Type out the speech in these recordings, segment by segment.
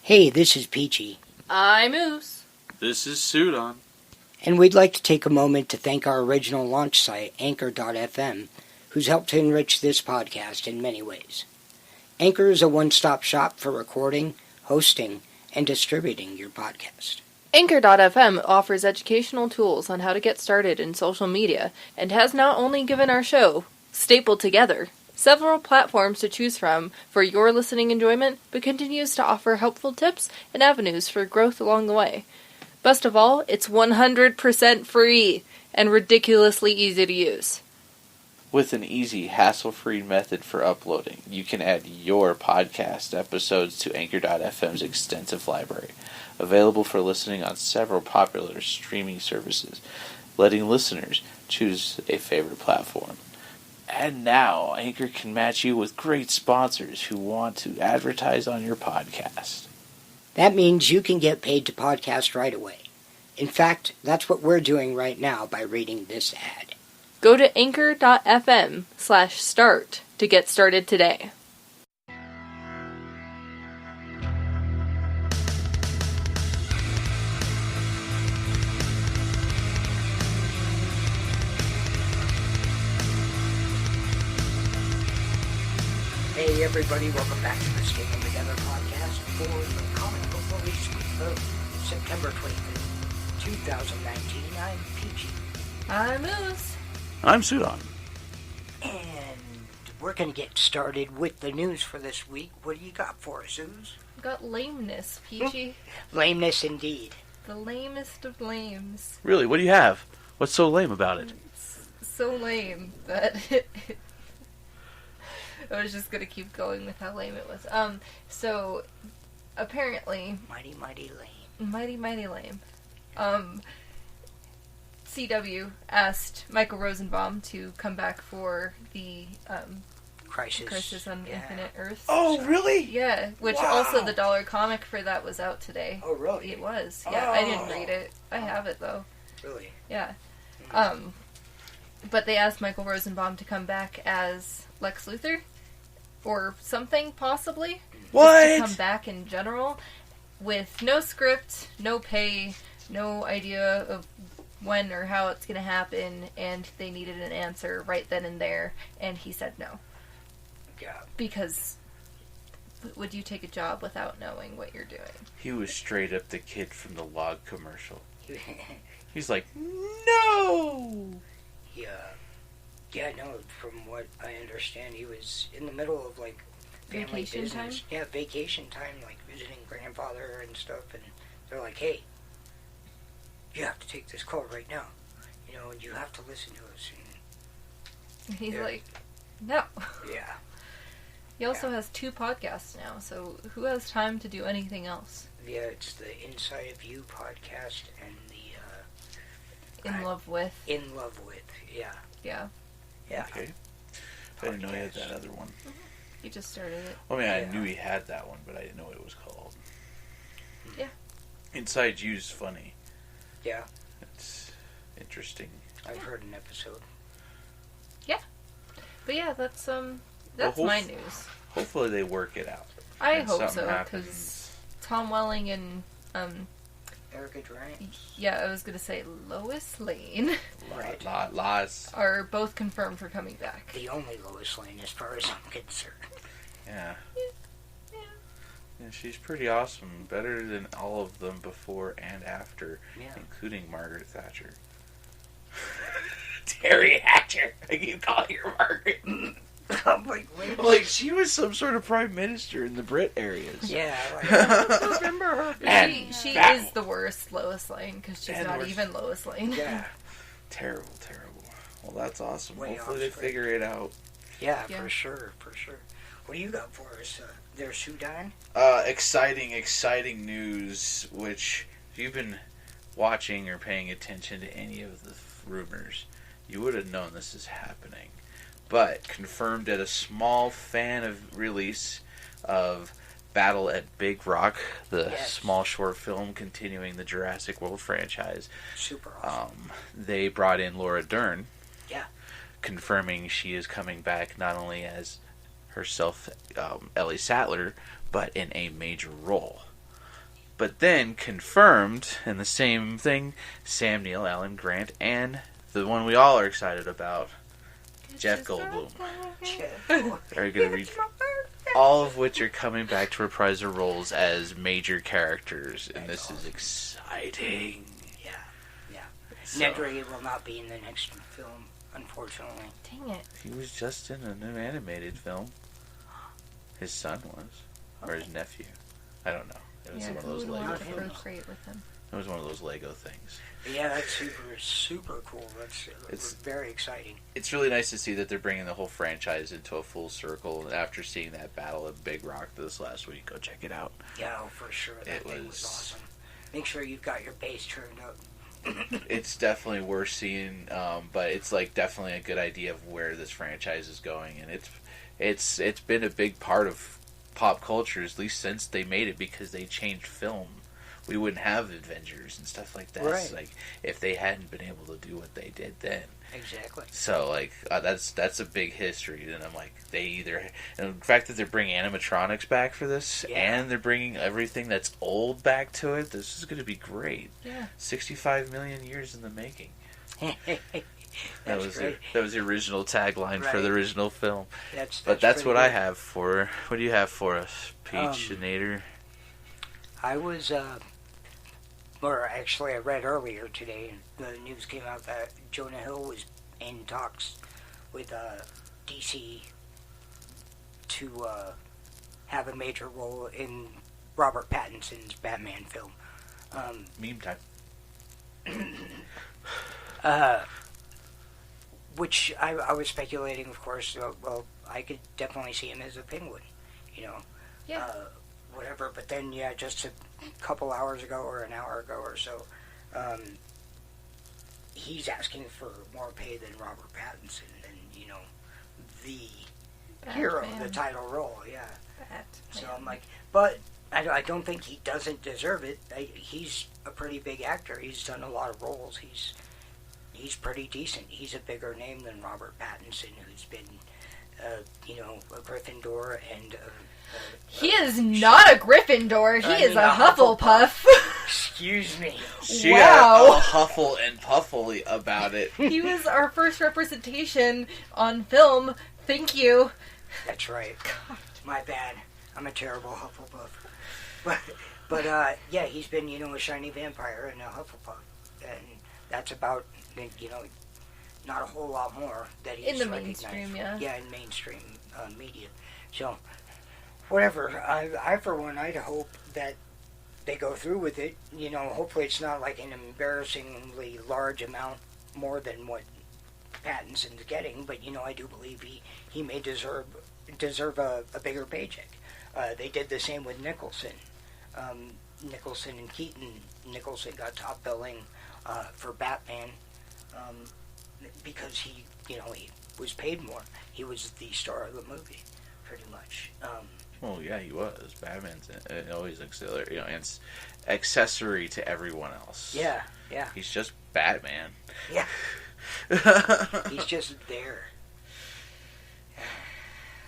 Hey, this is Peachy. I'm Ooze. This is Sudon. And we'd like to take a moment to thank our original launch site, Anchor.fm, who's helped to enrich this podcast in many ways. Anchor is a one-stop shop for recording, hosting, and distributing your podcast. Anchor.fm offers educational tools on how to get started in social media and has not only given our show, stapled together, several platforms to choose from for your listening enjoyment, but continues to offer helpful tips and avenues for growth along the way. Best of all, it's 100% free and ridiculously easy to use. With an easy, hassle-free method for uploading, you can add your podcast episodes to Anchor.fm's extensive library, available for listening on several popular streaming services, letting listeners choose a favorite platform. And now, Anchor can match you with great sponsors who want to advertise on your podcast. That means you can get paid to podcast right away. In fact, that's what we're doing right now by reading this ad. Go to anchor.fm/start to get started today. Hey everybody, welcome back to the Sticking Together podcast for the comic book release of September 25th, 2019. I'm Peachy. I'm Ooze. I'm Sudon. And we're going to get started with the news for this week. What do you got for us, Ooze? Got lameness, Peachy. Lameness indeed. The lamest of lames. Really, what do you have? What's so lame about it? It's so lame that I was just gonna keep going with how lame it was. So apparently, Mighty lame. mighty lame. CW asked Michael Rosenbaum to come back for the Crisis on Infinite Earths. Oh, really? Yeah, which Wow. also the dollar comic for that was out today. Oh, really? It was. Yeah, I didn't read it. I have it though. Really? Yeah. But they asked Michael Rosenbaum to come back as Lex Luthor. Or something, possibly. What? Just to come back in general. With no script, no pay, no idea of when or how it's going to happen. And they needed an answer right then and there. And he said no. Yeah. Because would you take a job without knowing what you're doing? He was straight up the kid from the log commercial. He's like, no! Yeah. Yeah, no, from what I understand, he was in the middle of, like, family Vacation business. time? Yeah, vacation time, like, visiting grandfather and stuff, and they're like, hey, you have to take this call right now, you know, and you have to listen to us. And he's Yeah. like, no. Yeah. He also has 2 podcasts now, so who has time to do anything else? Yeah, it's the Inside of You podcast and the, In Love With. In Love With, yeah. Yeah. Yeah. Okay. I didn't know he had that other one. He just started it. I mean, Yeah. I knew he had that one, but I didn't know what it was called. Yeah. Inside You's funny. Yeah. It's interesting. I've heard an episode. But yeah, that's Well, my news. Hopefully they work it out. I and hope something so, happens. because Tom Welling and Erica Durant. yeah, I was gonna say Lois Lane Right. Lots. are both confirmed for coming back. The only Lois Lane, as far as I'm concerned. Yeah. Yeah. And she's pretty awesome. Better than all of them before and after, Yeah. including Margaret Thatcher. Terry Hatcher. I keep calling her Margaret. I'm like, wait. Like, she was some sort of prime minister in the Brit areas. Yeah, like, I don't remember her. She that is the worst Lois Lane, because she's And not worse. even Lois Lane. Yeah, Terrible. Well, that's awesome. Way Hopefully off they script. figure it out. yeah, Yeah. for sure. What do you got for us? There's Sudon? Exciting news, which if you've been watching or paying attention to any of the rumors, you would have known this is happening. But confirmed at a small fan of release of Battle at Big Rock, the small short film continuing the Jurassic World franchise. Super awesome. They brought in Laura Dern. Yeah. Confirming she is coming back not only as herself, Ellie Sattler, but in a major role. But then confirmed in the same thing, Sam Neill, Alan Grant, and the one we all are excited about, Jeff Goldblum, are going to read. All of which are coming back to reprise their roles as major characters, and this is exciting. Yeah. Nedry will not be in the next film, unfortunately. Dang it. He was just in a new animated film. His son was. Or his nephew. I don't know. It was one of those Lego things. Great with him. It was one of those Lego things. Yeah, that's super cool. It's very exciting. It's really nice to see that they're bringing the whole franchise into a full circle. After seeing that battle of Big Rock this last week, go check it out. Yeah, for sure. That thing was awesome. Make sure you've got your bass turned up. It's definitely worth seeing, but it's like definitely a good idea of where this franchise is going, and it's been a big part of pop culture, at least since they made it, because they changed film. We wouldn't have Avengers and stuff like that. Right. Like if they hadn't been able to do what they did then. Exactly. So like that's a big history. And I'm like, and the fact that they're bringing animatronics back for this, and they're bringing everything that's old back to it. This is going to be great. Yeah. 65 million years in the making. That was great. That was the original tagline for the original film. That's what good. I have for. What do you have for us, Peach and Nader? I was, or actually I read earlier today, the news came out that Jonah Hill was in talks with DC to have a major role in Robert Pattinson's Batman film. Meme time. Which I was speculating, of course, well, I could definitely see him as a Penguin, Yeah. Whatever, but then, just a couple hours ago, or an hour ago or so, he's asking for more pay than Robert Pattinson, and, the hero, the title role, So I'm like, but I don't think he doesn't deserve it. He's a pretty big actor. He's done a lot of roles. He's pretty decent. He's a bigger name than Robert Pattinson, who's been, a Gryffindor and he is not a Gryffindor. He is a Hufflepuff. Excuse me. She got all huffle and puffly about it. He was our first representation on film. Thank you. That's right. God. My bad. I'm a terrible Hufflepuff. But he's been, a shiny vampire and a Hufflepuff. And that's about, not a whole lot more that he's in the recognized mainstream, for. yeah. Yeah, in mainstream media. So, whatever. I for one, I'd hope that they go through with it. Hopefully it's not like an embarrassingly large amount more than what Pattinson's getting, but, I do believe he may deserve a bigger paycheck. They did the same with Nicholson. Nicholson and Keaton. Nicholson got top billing for Batman because he was paid more. He was the star of the movie, pretty much. Well, yeah, he was. Batman's always auxiliary, and accessory to everyone else. Yeah. He's just Batman. Yeah. He's just there.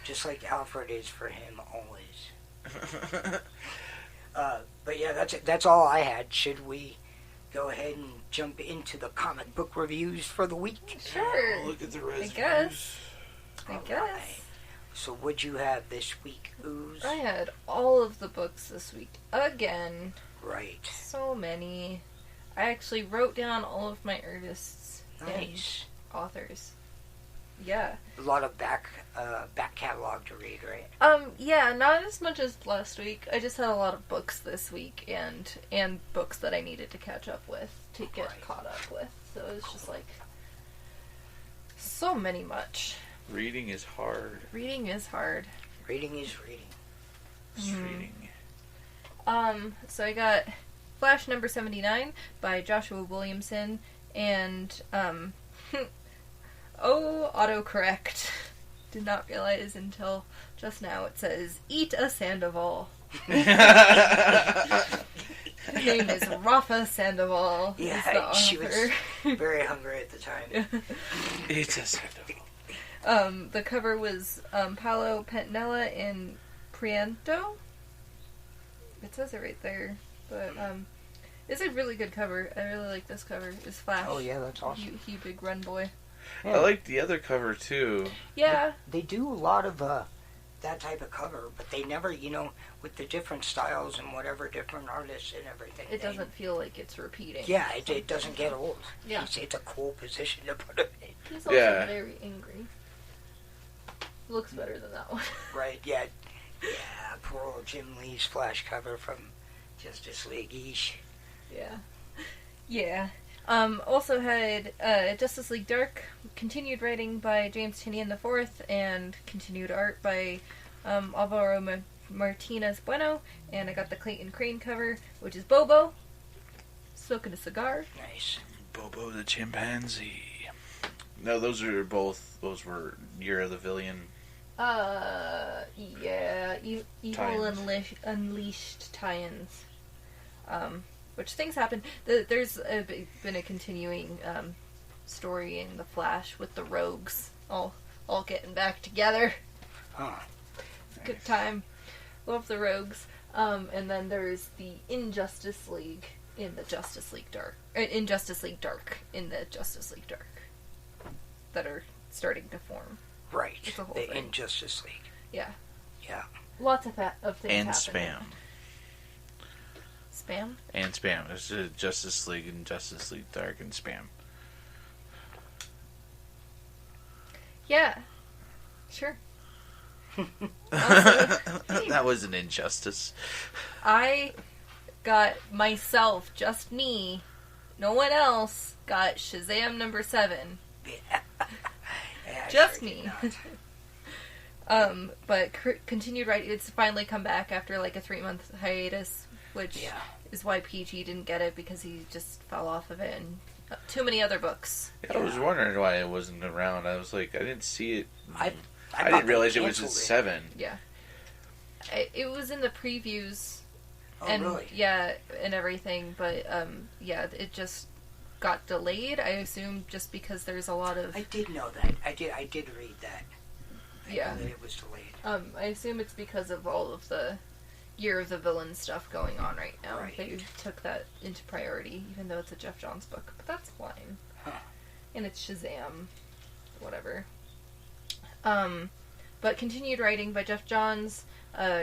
Just like Alfred is for him always. But yeah, that's all I had. Should we go ahead and jump into the comic book reviews for the week? Sure. Look at the reviews. I guess. Right. So what'd you have this week, Ooze? I had all of the books this week. Again. Right. So many. I actually wrote down all of my artists Nice. and authors. Yeah. A lot of back catalog to read, right? Yeah, not as much as last week. I just had a lot of books this week and books that I needed to catch up with to get caught up with. So it was just like so much. Reading is hard. Reading is hard. Reading is reading. It's reading. So I got Flash number 79 by Joshua Williamson and autocorrect. Did not realize until just now it says, eat a Sandoval. His name is Rafa Sandoval. Yeah, she was very hungry at the time. Eat a Sandoval. The cover was Paolo Pentinella in Priento. It says it right there. But, it's a really good cover. I really like this cover. It's Flash. Oh, yeah, that's awesome. He big run boy. Yeah. I like the other cover, too. Yeah. They do a lot of that type of cover, but they never, with the different styles and whatever, different artists and everything. It doesn't feel like it's repeating. Yeah, it doesn't get old. Yeah. It's a cool position to put him in. He's also very angry. Looks better than that one. Right, yeah. Yeah, poor old Jim Lee's Flash cover from Justice League-ish. Yeah. Yeah. Also had Justice League Dark, continued writing by James Tynion IV, and continued art by Alvaro Martinez Bueno, and I got the Clayton Crane cover, which is Bobo, smoking a cigar. Nice. Bobo the chimpanzee. No, those were Year of the Villain. Yeah, Evil Unleashed tie-ins. Which things happen. There's been a continuing story in The Flash with the Rogues all getting back together. Huh. Good time. Love the Rogues. And then there's the Injustice League in the Justice League Dark. In Justice League Dark in the Justice League Dark. That are starting to form. Right. It's a whole The thing. Injustice League. Yeah. Yeah. Lots of things And happening. Spam. Spam? And Spam. It's Justice League and Justice League Dark and Spam. Yeah. Sure. That was an injustice. I got myself, just me, no one else, got Shazam number 7. Yeah, Just sure me. did not. But continued writing. It's finally come back after like a 3-month hiatus, which Yeah. is why Peachy didn't get it, because he just fell off of it, and too many other books. I was wondering why it wasn't around. I was like, I didn't see it. I didn't realize it was at 7. Yeah. It was in the previews. Oh, and really? yeah, and everything, but yeah, it just got delayed, I assume, just because there's a lot of... I did know that. I did read that. I Yeah. know that it was delayed. I assume it's because of all of the Year of the Villain stuff going on right now. Right. They took that into priority, even though it's a Jeff Johns book, but that's fine. Huh. And it's Shazam. Whatever. But continued writing by Jeff Johns,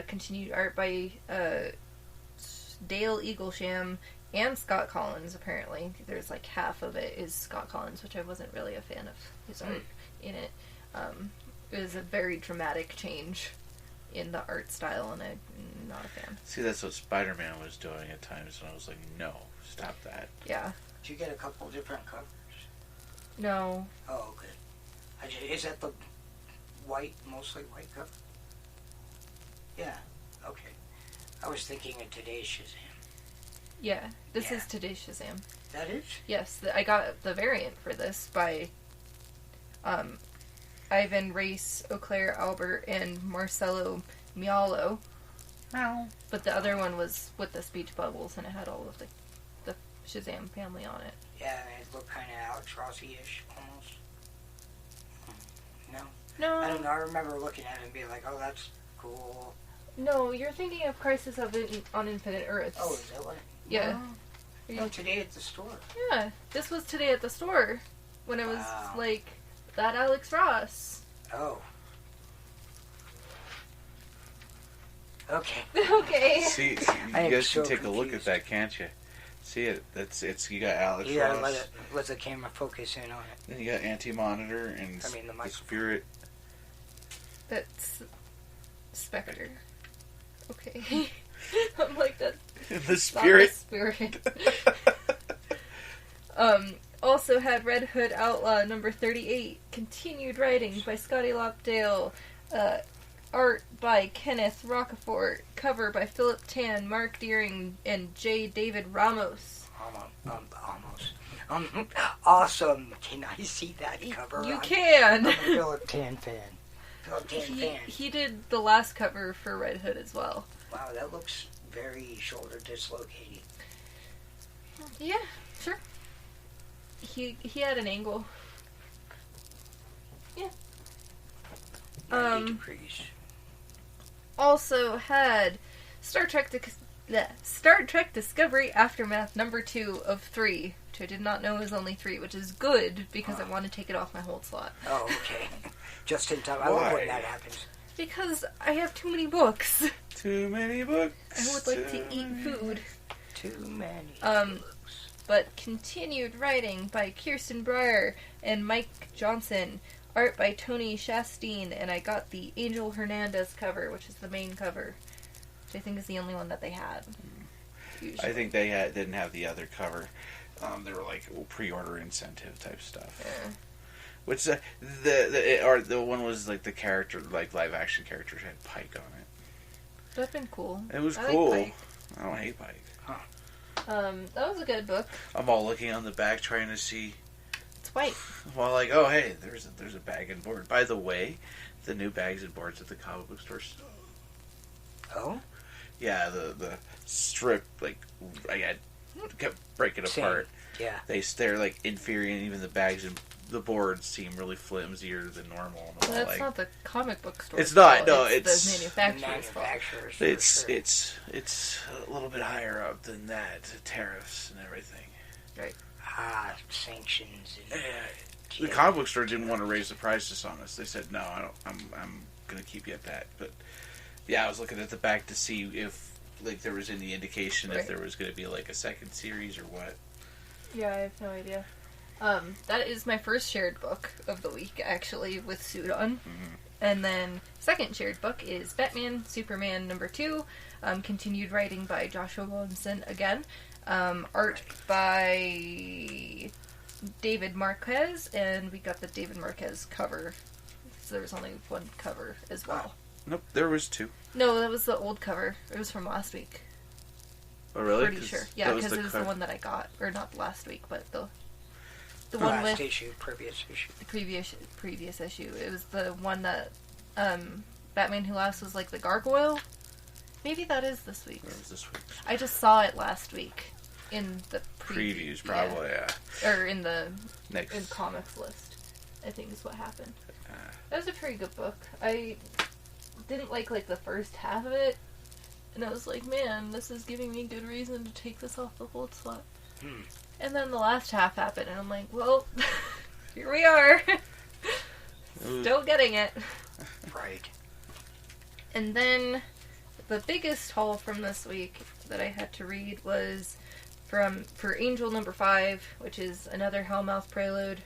continued art by Dale Eaglesham, and Scott Collins, apparently. There's like half of it is Scott Collins, which I wasn't really a fan of his art in it. It was a very dramatic change in the art style, and I'm not a fan. See, that's what Spider-Man was doing at times, and I was like, no, stop that. Yeah. Did you get a couple different covers? No. Oh, good. Is that the mostly white cover? Yeah. Okay. I was thinking of today's Shazam. Yeah. This Yeah. is today's Shazam. That is? Yes, I got the variant for this by Ivan Race, Auclair Albert, and Marcelo Mialo. No. But the other one was with the speech bubbles, and it had all of the Shazam family on it. Yeah, it looked kind of Alex Rossi-ish, almost. No? No. I don't know. I remember looking at it and being like, oh, that's cool. No, you're thinking of Crisis on Infinite Earths. Oh, is that what? Yeah. No, today at the store. Yeah, this was today at the store when it was Wow. like that Alex Ross. Oh. Okay. Okay. See, you I am guys so can take a look at confused. that, can't you? See it? It's you got Alex You gotta Ross, let the camera focus in on it. then you got Anti-Monitor and I mean, the the microphone. Spirit. That's Spectre. Okay. I'm like, that's The not the Spirit. Spirit. Also had Red Hood Outlaw number 38, continued writing by Scotty Lopdale, art by Kenneth Rockefort, cover by Philip Tan, Mark Deering, and J. David Ramos. Almost. Awesome. Can I see that cover? You can! I'm a Philip Tan fan. Philip Tan fan. He did the last cover for Red Hood as well. Wow, that looks very shoulder dislocating. Yeah, sure. He had an angle. Yeah. 90 degrees. Also had Star Trek Star Trek Discovery Aftermath #2 of 3, which I did not know was only 3, which is good because I want to take it off my hold slot. Oh, okay. Just in time. I love when that happens. Because I have too many books. Too many books. I would like to eat food. Too many. But continued writing by Kirsten Breyer and Mike Johnson. Art by Tony Shasteen, and I got the Angel Hernandez cover, which is the main cover, which I think is the only one that they had. Usually. I think they didn't have the other cover. They were like pre-order incentive type stuff. Yeah. Which the one was like the character, like live action characters had Pike on it. That'd been cool. It was I cool. like Pike. I don't hate Pike. That was a good book. I'm all looking on the back trying to see. It's white. Well, like, oh hey, there's a bag and board. By the way, the new bags and boards at the comic book stores. Oh? Yeah, the strip, like, I kept breaking apart. Yeah. They're like inferior, and even the bags and the boards seem really flimsier than normal. Well, that's not the comic book store. It's not. No, it's the manufacturers. It's a little bit higher up than that. Tariffs and everything. Right. Sanctions. And the comic book store didn't want to raise the prices on us. They said, "No, I don't. I'm going to keep you at that." But yeah, I was looking at the back to see if like there was any indication if there was going to be like a second series or what. Yeah, I have no idea. That is my first shared book of the week, actually, with Sudon. Mm-hmm. And then second shared book is Batman Superman #2, continued writing by Joshua Williamson again, art by David Marquez, and we got the David Marquez cover, so there was only one cover as well. Nope, there was 2. No, that was the old cover. It was from last week. Oh, really? Pretty sure. Yeah, because it was the one that I got. Or not last week, but the one last with... issue, previous issue. The previous issue. It was the one that Batman Who Laughs was like the gargoyle. Maybe that is this week's. That was this week. I just saw it last week in the previews, probably, yeah. Or in the Next. in comics list, I think is what happened. That was a pretty good book. I didn't like the first half of it, and I was like, man, this is giving me good reason to take this off the hold slot. And then the last half happened, and I'm like, well, here we are. Still getting it. Right. And then the biggest haul from this week that I had to read was for Angel #5, which is another Hellmouth prelude,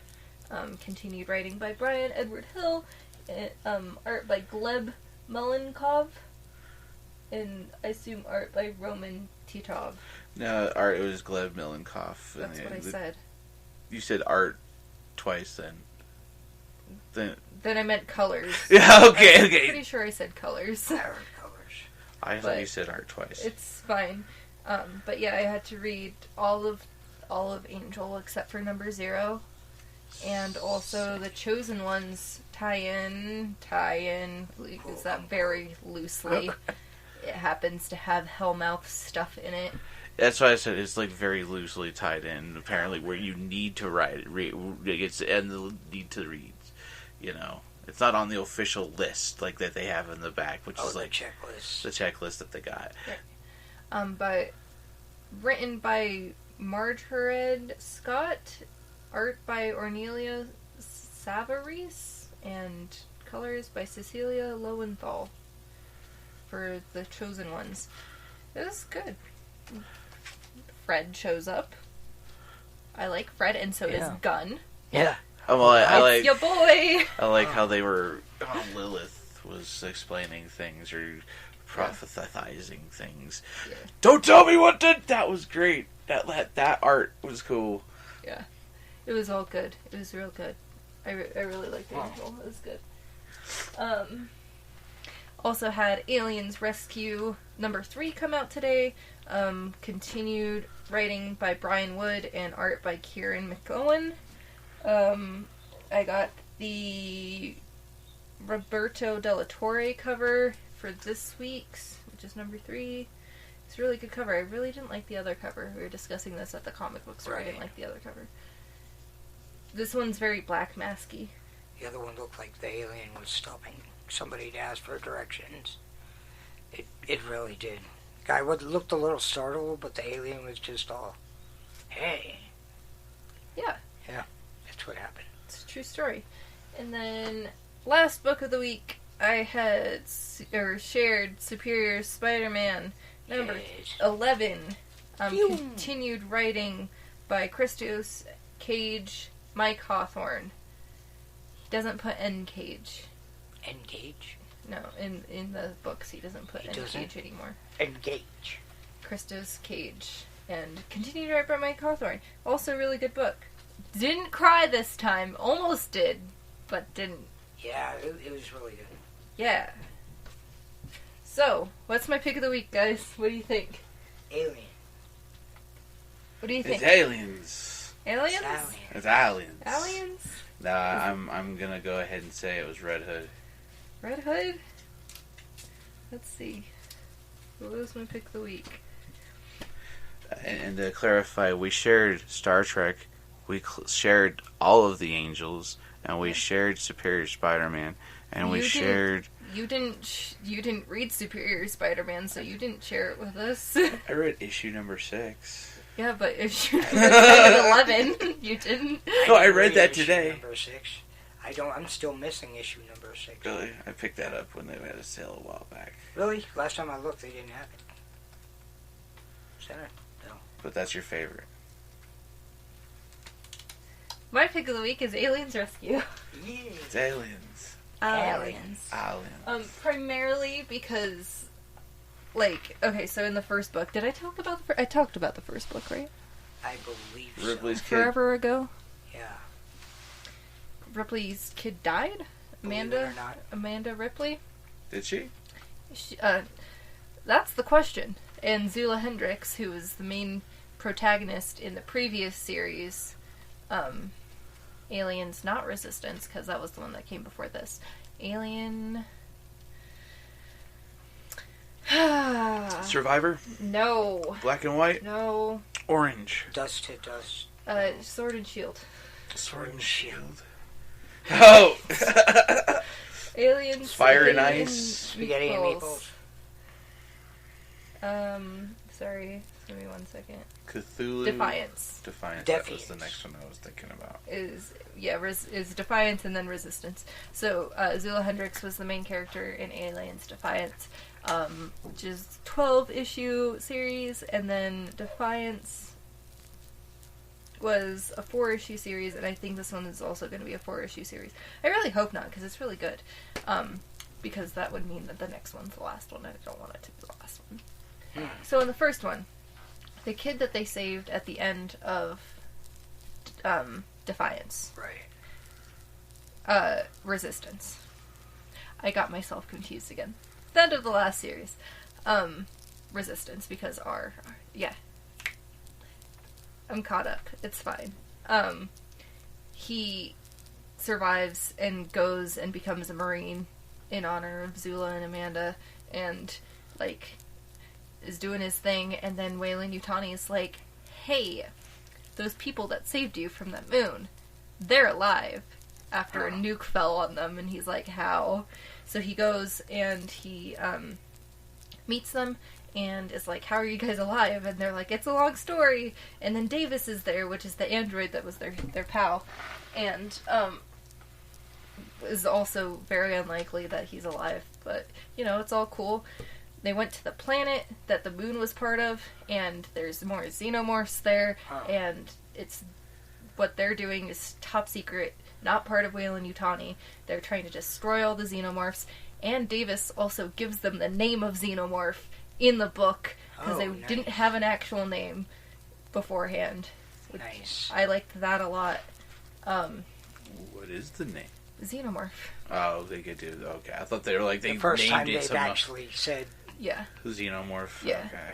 continued writing by Brian Edward Hill, art by Gleb Malenkov, and I assume art by Roman Titov. No, art, it was Gleb Malenkov. That's what I said. You said art twice then. Then I meant colors. Yeah, okay. I'm pretty sure I said colors. I thought you said art twice. It's fine. But yeah, I had to read all of Angel except for #0, and also the Chosen Ones tie-in is that very loosely. It happens to have Hellmouth stuff in it. That's why I said it's like very loosely tied in. Apparently, where you need to write it, it's and the need to read. You know, it's not on the official list like that they have in the back, which is like the checklist that they got. Right. But written by Margaret Scott, art by Ornelia Savarese, and colors by Cecilia Lowenthal for the Chosen Ones. It was good. Fred shows up. I like Fred, and so does Gunn. Yeah. Oh, well, I like your boy. I like how they were. Lilith was explaining things or prophetizing things. Yeah. Don't tell me what to. That was great. That art was cool. Yeah, it was all good. It was real good. I really liked Angel. It was good. Also had Aliens Rescue #3 come out today. Continued writing by Brian Wood and art by Kieran McOwen. I got the Roberto Della Torre cover for this week's, which is #3. It's a really good cover. I really didn't like the other cover. We were discussing this at the comic book store. Right. I didn't like the other cover. This one's very Black Masky. The other one looked like the alien was stopping somebody to ask for directions. It really did. Guy looked a little startled, but the alien was just all, hey. Yeah. Yeah, that's what happened. It's a true story. And then, last book of the week, I had shared Superior Spider-Man number Yes. 11. Continued writing by Christos Cage, Mike Hawthorne. He doesn't put N Cage. Engage. No, in the books he doesn't put He N doesn't? Cage anymore. Engage. Christos Cage. And continued write by Mike Hawthorne. Also a really good book. Didn't cry this time. Almost did, but didn't. Yeah, it was really good. Yeah. So, what's my pick of the week, guys? What do you think? Alien. What do you think? It's aliens. Aliens? Alien. It's aliens. Aliens? Nah, I'm gonna go ahead and say it was Red Hood. Red Hood? Let's see. What was my pick of the week? And to clarify, we shared Star Trek, we shared all of the Angels, and we shared Superior Spider-Man, and we shared... You didn't read Superior Spider-Man, so you didn't share it with us. I read issue number 6. Yeah, but if you read 11, you didn't. No, I read that issue today. Number 6. I'm still missing issue number 6. Really? I picked that up when they had a sale a while back. Really? Last time I looked, they didn't have it. Center? No. But that's your favorite. My pick of the week is Aliens Rescue. Yeah. It's aliens. Aliens. Aliens. Primarily because, okay, so in the first book, did I talk about I talked about the first book, right? I believe Ripley's so. kid. Forever ago. Yeah. Ripley's kid died. Believe it or not. Amanda Ripley. Did she? That's the question. And Zula Hendricks, who was the main protagonist in the previous series, Aliens, not Resistance, because that was the one that came before this. Alien... Survivor? No. Black and white? No. Orange. Dust to dust. Sword and Shield. Sword and Shield. Oh! Aliens. Fire and Alien Ice. Spaghetti and meatballs. Sorry. Give me 1 second. Cthulhu. Defiance. Defiance. Defiance. That was the next one I was thinking about. Is Defiance and then Resistance. So Zula Hendricks was the main character in Aliens Defiance, which is 12-issue series, and then Defiance was a 4-issue series, and I think this one is also going to be a 4-issue series. I really hope not, because it's really good. Because that would mean that the next one's the last one, and I don't want it to be the last one. So in the first one, the kid that they saved at the end of Defiance. Right. Resistance. I got myself confused again. The end of the last series. Resistance, because yeah. I'm caught up. It's fine. He survives and goes and becomes a Marine in honor of Zula and Amanda, and, is doing his thing, and then Weyland-Yutani is like, hey, those people that saved you from that moon, they're alive, after a nuke fell on them, and he's like, how? So he goes, and he, meets them, and is like, how are you guys alive? And they're like, it's a long story, and then Davis is there, which is the android that was their pal, and, is also very unlikely that he's alive, but, it's all cool. They went to the planet that the moon was part of, and there's more xenomorphs there, and it's what they're doing is top secret, not part of Weyland-Yutani. They're trying to destroy all the xenomorphs, and Davis also gives them the name of xenomorph in the book, because they nice. didn't have an actual name beforehand. Nice. I liked that a lot. What is the name? Xenomorph. Oh, they could do... Okay, I thought they were like... They The first named time it they've somehow. actually said... Yeah. Xenomorph. Yeah. Okay.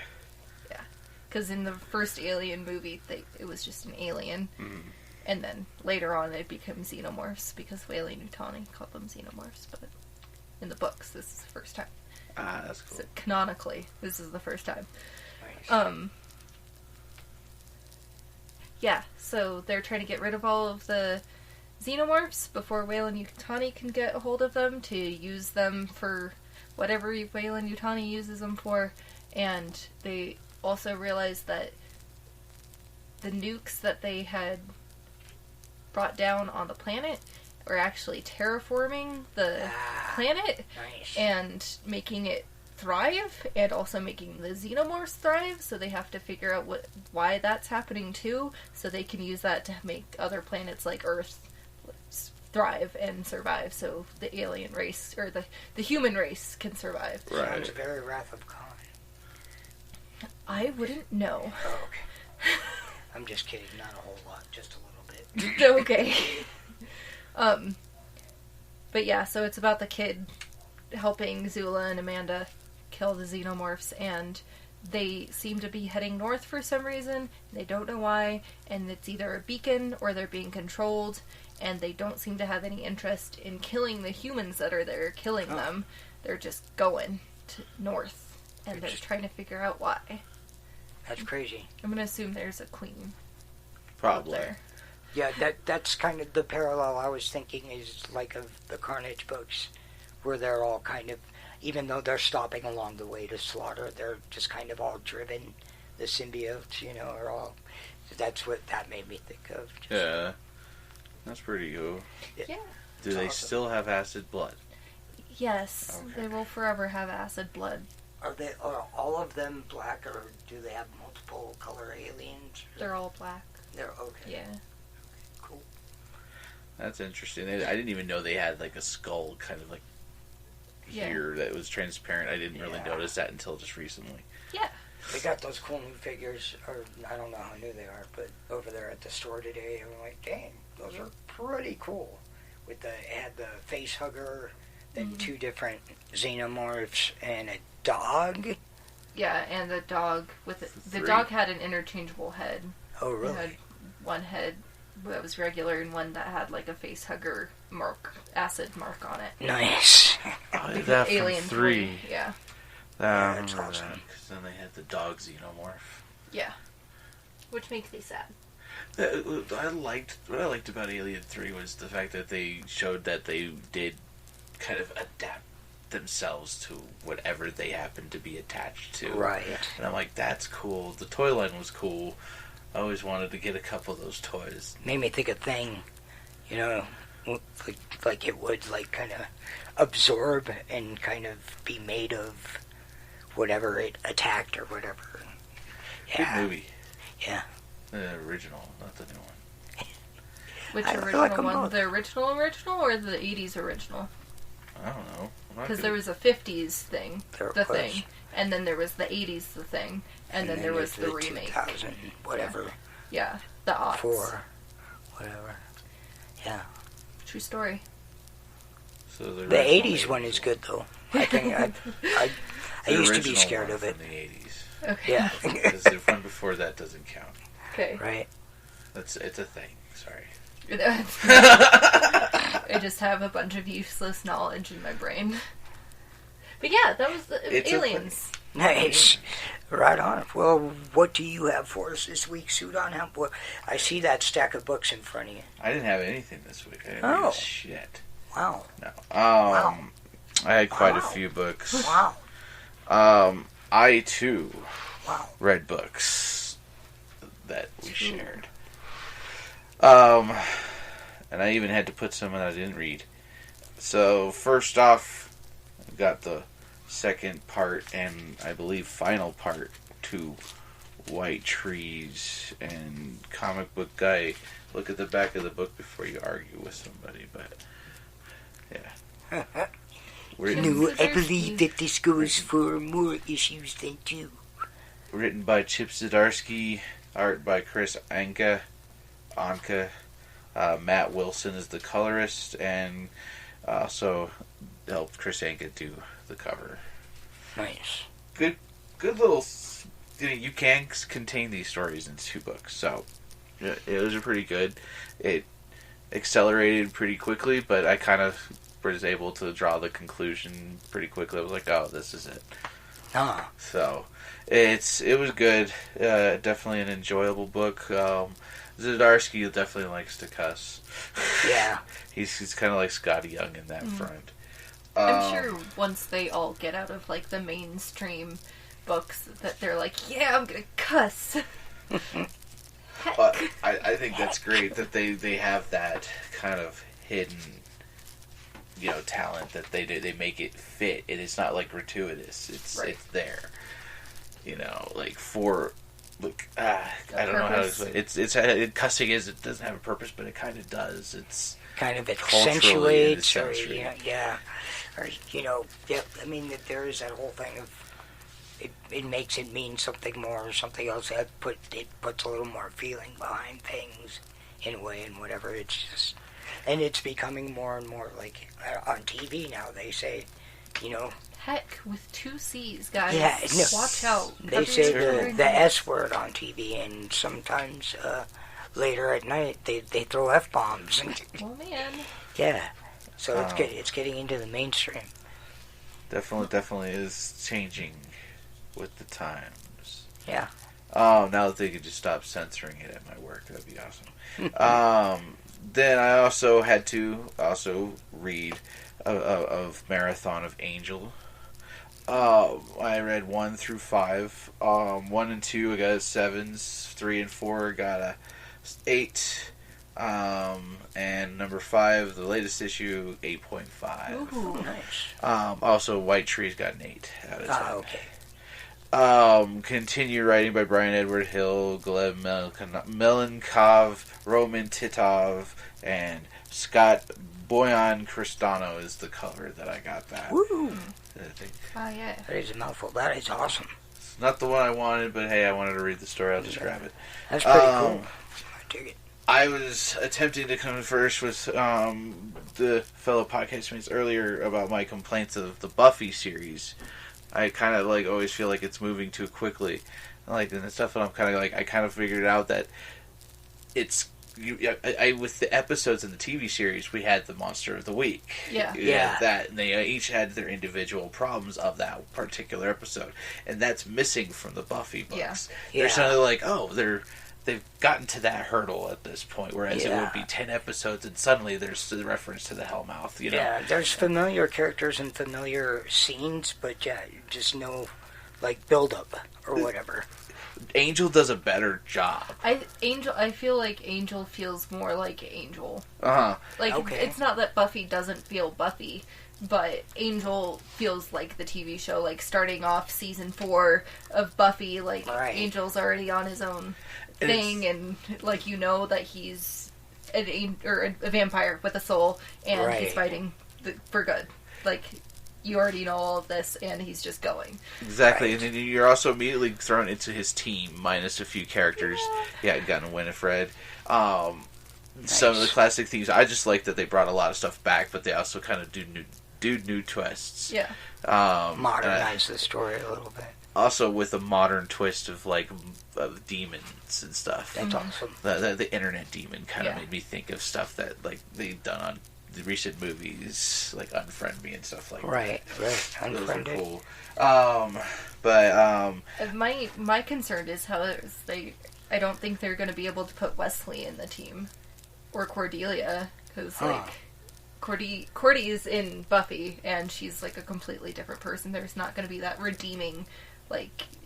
Yeah. Because in the first Alien movie, it was just an alien. Mm. And then later on it became xenomorphs, because Weyland-Yutani called them xenomorphs, but in the books, this is the first time. Ah, that's cool. So canonically, this is the first time. Nice. Yeah, so they're trying to get rid of all of the xenomorphs before Weyland-Yutani can get a hold of them to use them for whatever Weyland-Yutani uses them for, and they also realized that the nukes that they had brought down on the planet were actually terraforming the planet and making it thrive, and also making the xenomorphs thrive, so they have to figure out why that's happening too, so they can use that to make other planets like Earth thrive and survive, so the alien race, or the human race, can survive. Right. Sounds very Wrath of Khan. I wouldn't know. Oh, okay. I'm just kidding, not a whole lot, just a little bit. Okay. But yeah, so it's about the kid helping Zula and Amanda kill the xenomorphs, and they seem to be heading north for some reason. They don't know why, and it's either a beacon or they're being controlled, and they don't seem to have any interest in killing the humans that are there, killing them. They're just going north, and they're trying to figure out why. That's crazy. I'm gonna assume there's a queen. Probably. Up there. Yeah, that's kind of the parallel I was thinking, is like of the Carnage books, where they're all kind of, even though they're stopping along the way to slaughter, they're just kind of all driven. The symbiotes, are all. That's what that made me think of. Yeah, that's pretty cool. Yeah. Do they still have acid blood? Yes, Okay. they will forever have acid blood. Are all of them black, or do they have multiple color aliens? They're all black. They're okay. Yeah. Cool. That's interesting. I didn't even know they had like a skull kind of like here that was transparent. I didn't really notice that until just recently. Yeah. They got those cool new figures, or I don't know how new they are, but over there at the store today, I'm like, dang, those are pretty cool. It had the face hugger, then two different xenomorphs, and a dog. Yeah, and the dog the dog had an interchangeable head. Oh, really? It had one head that was regular and one that had like a face hugger acid mark on it. Nice. Oh, that from Alien 3. Yeah. That's awesome. Because then they had the dog xenomorph. Yeah. Which makes me sad. What I liked about Alien 3 was the fact that they showed that they did kind of adapt themselves to whatever they happened to be attached to. Right. And I'm like, that's cool. The toy line was cool. I always wanted to get a couple of those toys. Made me think of Thing, like it would like kind of absorb and kind of be made of whatever it attacked or whatever. Yeah. Good movie. Yeah. The original, not the new one. Which I original like 'em one? both. The original or the 80s original? I don't know. Because there was a 50s thing, There the was. thing, and then there was the 80s, the thing, and then there was the remake. 2000, whatever. Yeah, the aughts. 4, whatever. Yeah. True story. So the The original 80s one is 80s good, though. I think I The used to be original scared one of it. from the 80s. Okay. Yeah. Because the one before that doesn't count. Okay. Right. It's a thing. Sorry. I just have a bunch of useless knowledge in my brain. But yeah, that was It's a Aliens. Nice. Right on. Well, what do you have for us this week, Sudon? I see that stack of books in front of you. I didn't have anything this week. I didn't Oh. read shit. Wow. No. Wow. I had quite a Wow. few books. Wow. I too Wow. read books that we shared. And I even had to put some that I didn't read. So first off, I got the second part and I believe final part to White Trees and Comic Book Guy. Look at the back of the book before you argue with somebody, but yeah. I believe that this goes for more issues than 2. Written by Chip Zdarsky, art by Chris Anka. Matt Wilson is the colorist, and also helped Chris Anka do the cover. Nice. Good little. You can contain these stories in 2 books, so it was pretty good. It accelerated pretty quickly, but I kind of was able to draw the conclusion pretty quickly. I was like, oh, this is it. Ah. So it was good. Definitely an enjoyable book. Zdarsky definitely likes to cuss. Yeah. He's kind of like Scotty Young in that front. I'm sure once they all get out of like the mainstream books that they're like, yeah, I'm gonna cuss. I think that's great that they have that kind of hidden, talent that they do. They make it fit. It is not like gratuitous. It's there. Like for look. I don't know how to explain. It's cussing it doesn't have a purpose, but it kind of does. It's kind of accentuates, or yeah. Or I mean, there is that whole thing of it makes it mean something more or something else. It puts a little more feeling behind things in a way, and whatever. It's just, and it's becoming more and more like on TV now. They say, Heck, with 2 C's, guys. Yeah, no, watch out. They say the S word on TV, and sometimes later at night they throw F-bombs. Oh man. Yeah, so it's getting into the mainstream. Definitely is changing with the times. Yeah. Now that they could just stop censoring it at my work, that'd be awesome. Then I also had to read of Marathon of Angel. I read 1 through 5. 1 and 2 I got 7s. 3 and 4 got a 8. And number 5, the latest issue, 8.5. Ooh, nice. Also, White Tree's got an 8 out of 10. Okay. Continue writing by Brian Edward Hill, Gleb Melenkov, Roman Titov, and Scott Boyan Cristano is the cover that I got that. Woo! I think. Oh, yeah. That is a mouthful. That is awesome. It's not the one I wanted, but hey, I wanted to read the story. I'll just grab it. That's pretty cool. I dig it. I was attempting to come first with the fellow podcast mates earlier about my complaints of the Buffy series. I kind of always feel like it's moving too quickly, and the stuff that I'm kind of I kind of figured out that it's with the episodes in the TV series we had the Monster of the Week, yeah. That, and they each had their individual problems of that particular episode, and that's missing from the Buffy books. They're suddenly they've gotten to that hurdle at this point, whereas it would be 10 episodes, and suddenly there's the reference to the Hellmouth, Yeah, there's familiar characters and familiar scenes, but just no, build-up or whatever. Angel does a better job. I feel like Angel feels more like Angel. Uh-huh. Okay. It's not that Buffy doesn't feel Buffy, but Angel feels like the TV show, starting off season 4 of Buffy, right. Angel's already on his own thing, and that he's a vampire with a soul, and right. he's fighting for good. You already know all of this, and he's just going. Exactly, right. And then you're also immediately thrown into his team, minus a few characters. Yeah, got Winifred. Nice. Some of the classic themes. I just like that they brought a lot of stuff back, but they also kind of do new twists. Yeah. Modernize the story a little bit. Also with a modern twist of of demons and stuff. That's awesome. The internet demon kind of made me think of stuff that they've done on the recent movies, Unfriend Me and stuff like that. Right. Unfriended. Those are cool. But my concern is how I don't think they're going to be able to put Wesley in the team or Cordelia, because Cordy is in Buffy, and she's a completely different person. There's not going to be that redeeming,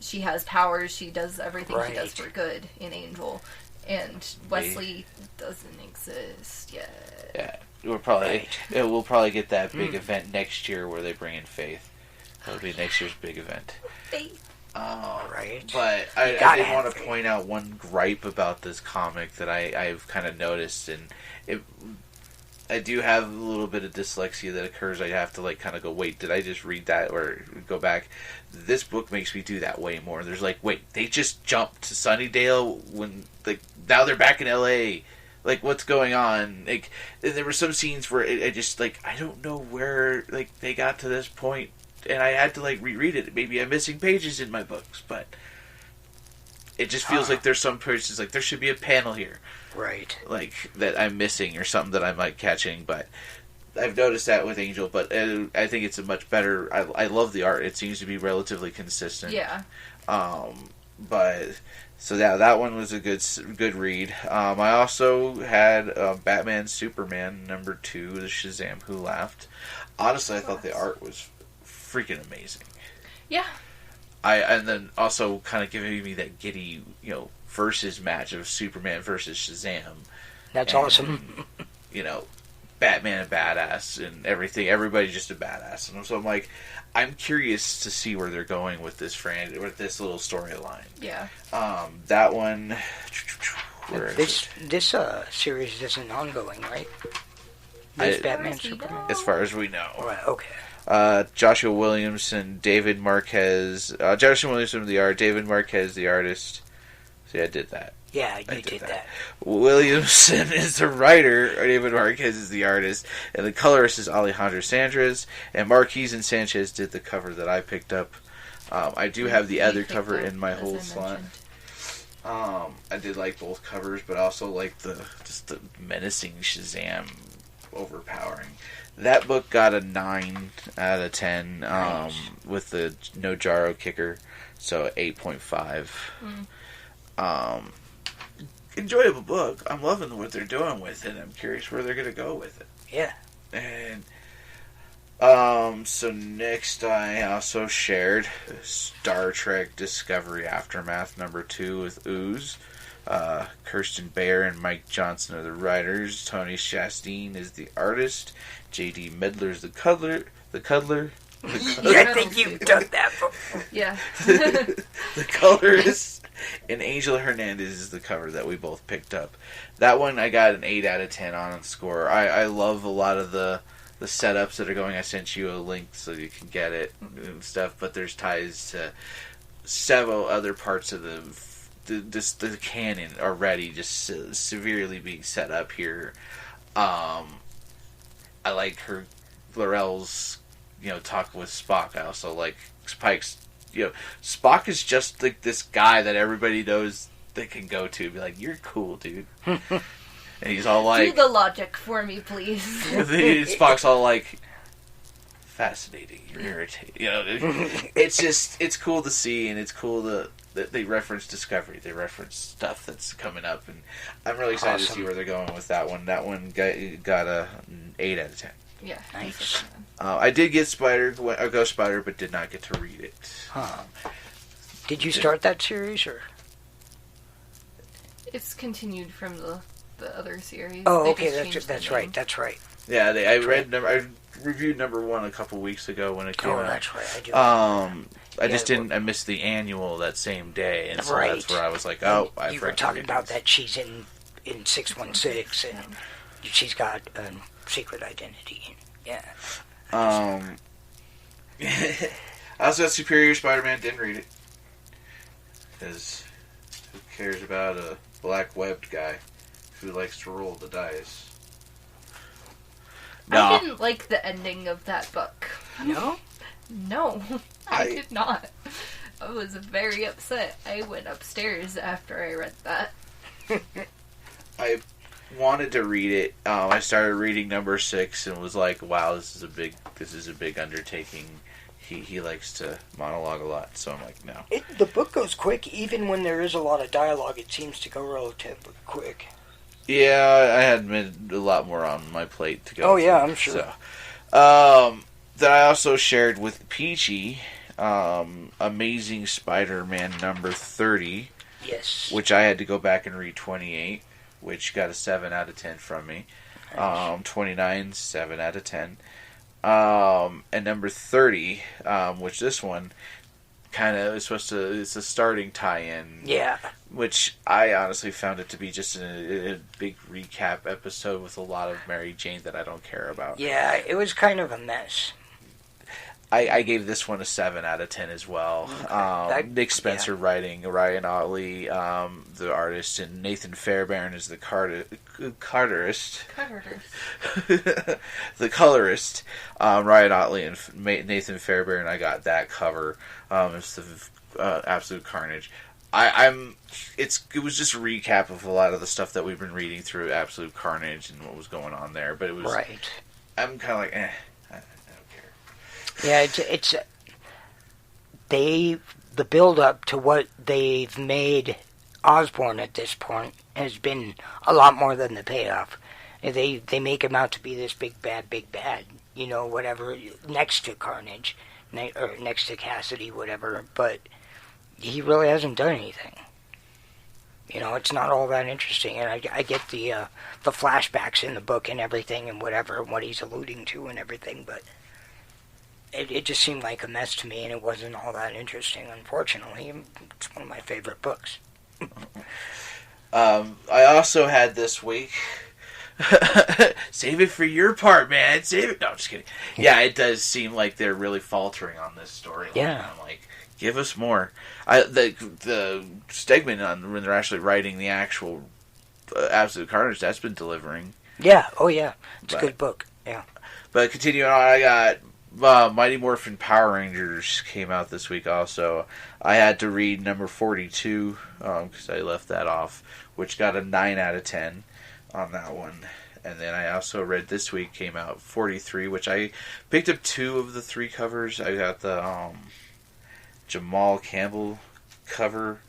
she has powers, she does everything she does for good in Angel, and Wesley doesn't exist yet. Yeah, we'll probably get that big event next year where they bring in Faith. That'll be next year's big event. Faith. Right. But I did want to point out one gripe about this comic that I've kind of noticed, and I do have a little bit of dyslexia that occurs. I have to kind of go, wait, did I just read that, or go back? This book makes me do that way more. There's wait, they just jumped to Sunnydale when now they're back in LA. What's going on? And there were some scenes where I just I don't know where they got to this point, and I had to reread it. Maybe I'm missing pages in my books, but it just feels like there's some pages there should be a panel here. Right. That I'm missing or something that I'm catching, but I've noticed that with Angel, but I think it's a much better. I love the art. It seems to be relatively consistent. Yeah. But so that one was a good read. I also had Batman Superman #2, the Shazam Who Laughed. Honestly, I thought the art was freaking amazing. Yeah. and then also kind of giving me that giddy, versus match of Superman versus Shazam. That's awesome. Batman a badass and everything. Everybody's just a badass. And so I'm like, I'm curious to see where they're going with this this little storyline. Yeah. That one. This series isn't ongoing, right? This Batman Superman. As far as we know. Right. Okay. Joshua Williamson, David Marquez. Joshua Williamson the art. David Marquez the artist. See, I did that. Yeah, you did that. Williamson is the writer, David Marquez is the artist, and the colorist is Alejandro Sanchez, and Marquez and Sanchez did the cover that I picked up. I do have the other cover in my whole slot. I did like both covers, but also like the menacing Shazam overpowering. That book got a 9 out of 10 with the no Jaro kicker, so 8.5. Enjoyable book. I'm loving what they're doing with it. I'm curious where they're going to go with it. Yeah. And so next I also shared Star Trek Discovery Aftermath #2 with Ooze. Kirsten Bayer and Mike Johnson are the writers. Tony Chastain is the artist. J.D. Medler is the cuddler. Yeah, I think you've done that before. Yeah. The colorist. And Angel Hernandez is the cover that we both picked up. That one I got an 8 out of 10 on the score. I love a lot of the setups that are going. I sent you a link so you can get it and stuff, but there's ties to several other parts of the canon already just severely being set up here. I like her L'Rell's talk with Spock. I also like Spike's. Spock is just like this guy that everybody knows they can go to. Be like, you're cool, dude. And he's all like, do the logic for me, please. Spock's all like, fascinating. You're irritating. It's cool to see, and it's cool that they reference Discovery. They reference stuff that's coming up, and I'm really excited to see where they're going with that one. That one got an 8 out of 10. Yeah, nice. I did get Ghost Spider, but did not get to read it. Huh. Did you start that series, or? It's continued from the other series. Oh, okay, that's right. That's right. Yeah, I reviewed #1 a couple weeks ago when it came out. Oh, that's right. I do. I just didn't. I missed the annual that same day, and so that's where I was like, "Oh, I." You were talking about that she's in 616, and she's got a secret identity. Yeah. I also got Superior Spider-Man. Didn't read it because who cares about a black-webbed guy who likes to roll the dice? No. I didn't like the ending of that book. No? No, I did not. I was very upset. I went upstairs after I read that. I wanted to read it. I started reading #6 and was like, "Wow, this is a big undertaking." He likes to monologue a lot, so I'm like, no. The book goes quick, even when there is a lot of dialogue. It seems to go relatively quick. Yeah, I had a lot more on my plate to go. Oh yeah, I'm sure. So, that I also shared with Peachy, Amazing Spider-Man #30. Yes. Which I had to go back and read 28, which got a 7 out of 10 from me. Nice. 29, 7 out of 10. And #30, which this one kind of is it's a starting tie-in. Yeah. Which I honestly found it to be just a big recap episode with a lot of Mary Jane that I don't care about. Yeah, it was kind of a mess. I gave this one a 7 out of 10 as well. Okay. Nick Spencer writing, Ryan Otley, the artist, and Nathan Fairbairn is the colorist. The colorist. Ryan Otley and Nathan Fairbairn. I got that cover. It's the Absolute Carnage. It was just a recap of a lot of the stuff that we've been reading through Absolute Carnage and what was going on there. But it was right. I'm kind of like, I don't care. Yeah, it's the build up to what they've made Osborn at this point has been a lot more than the payoff. They make him out to be this big bad, whatever, next to Carnage. next to Cassidy, whatever, but he really hasn't done anything. You know, it's not all that interesting, and I get the flashbacks in the book and everything and whatever, and what he's alluding to and everything, but it just seemed like a mess to me, and it wasn't all that interesting, unfortunately. It's one of my favorite books. I also had this week... Save it for your part, man. Save it. No, I'm just kidding. Yeah, it does seem like they're really faltering on this storyline. Yeah. I'm like, give us more. The segment on when they're actually writing the actual Absolute Carnage, that's been delivering. Yeah. Oh, yeah. It's a good book. Yeah. But continuing on, I got Mighty Morphin Power Rangers came out this week also. I had to read number 42 because I left that off, which got a 9 out of 10. On that one. And then I also read this week came out 43, which I picked up 2 of the 3 covers. I got the Jamal Campbell cover,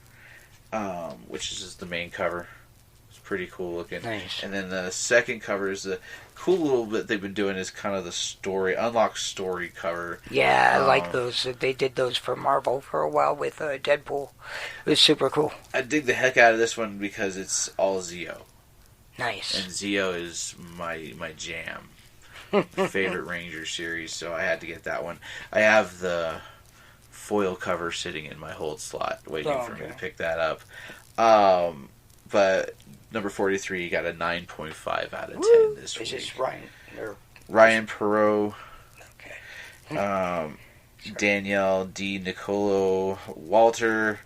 which is just the main cover. It's pretty cool looking. Nice. And then the second cover is the cool little bit they've been doing is kind of the story, unlock story cover. Yeah, I like those. They did those for Marvel for a while with Deadpool. It was super cool. I dig the heck out of this one because it's all Zeo. Nice. And Zeo is my jam. Favorite Ranger series, so I had to get that one. I have the foil cover sitting in my hold slot, waiting for me to pick that up. But number 43 got a 9.5 out of 10 this week. Is this Ryan? Ryan Perot. Okay. Daniele, D. Nicuolo, Walter,